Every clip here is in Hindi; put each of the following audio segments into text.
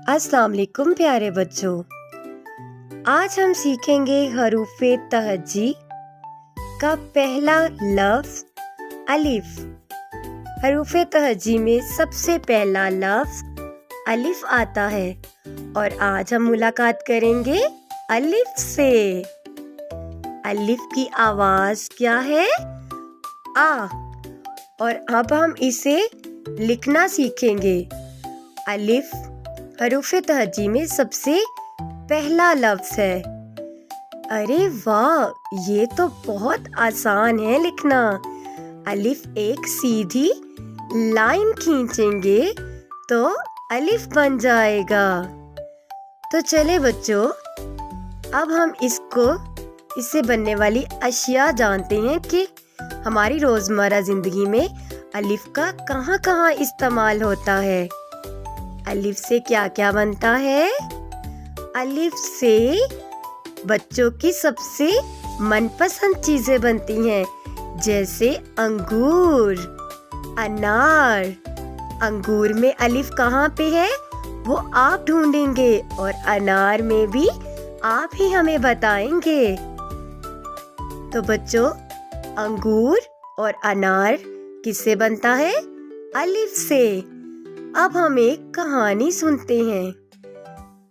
अस्सलाम वालेकुम प्यारे बच्चों। आज हम सीखेंगे हरूफे तहज्जी का पहला लफ्ज अलिफ। हरूफे तहज्जी में सबसे पहला लफ्ज अलिफ आता है और आज हम मुलाकात करेंगे अलिफ से। अलिफ की आवाज क्या है? आ। और अब हम इसे लिखना सीखेंगे। अलिफ हरूफे तहज्जी में सबसे पहला लफ्ज है। अरे वाह, ये तो बहुत आसान है लिखना। अलिफ एक सीधी लाइन खींचेंगे तो अलिफ बन जाएगा। तो चले बच्चों, अब हम इससे बनने वाली अशिया जानते हैं कि हमारी रोजमर्रा जिंदगी में अलिफ का कहाँ कहाँ इस्तेमाल होता है। अलिफ से क्या क्या बनता है? अलिफ से बच्चों की सबसे मनपसंद चीजें बनती हैं, जैसे अंगूर, अनार। अंगूर में अलिफ कहाँ पे है वो आप ढूंढेंगे और अनार में भी आप ही हमें बताएंगे। तो बच्चों, अंगूर और अनार किससे बनता है? अलिफ से। अब हम एक कहानी सुनते हैं।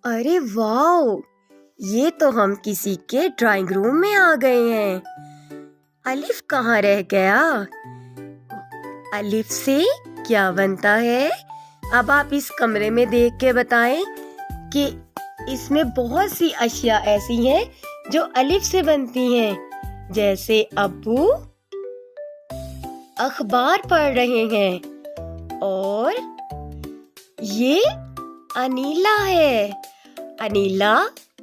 अरे वाओ, ये तो हम किसी के ड्राइंग रूम में आ गए हैं। अलिफ कहाँ रह गया? अलिफ से क्या बनता है? अब आप इस कमरे में देख के बताएं कि इसमें बहुत सी अशिया ऐसी हैं जो अलिफ से बनती हैं, जैसे अब्बू अखबार पढ़ रहे हैं और ये अनीला है। अनीला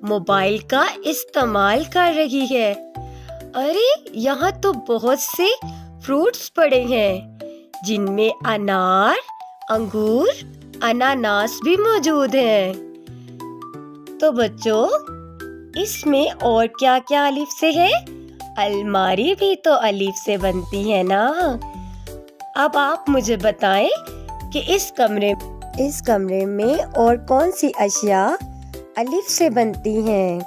मोबाइल का इस्तेमाल कर रही है। अरे, यहाँ तो बहुत से फ्रूट्स पड़े हैं, जिनमें अनार, अंगूर, अनानास भी मौजूद हैं। तो बच्चों, इसमें और क्या क्या अलिफ से है? अलमारी भी तो अलिफ से बनती है ना। अब आप मुझे बताएं कि इस कमरे में और कौन सी अशिया अलिफ से बनती हैं।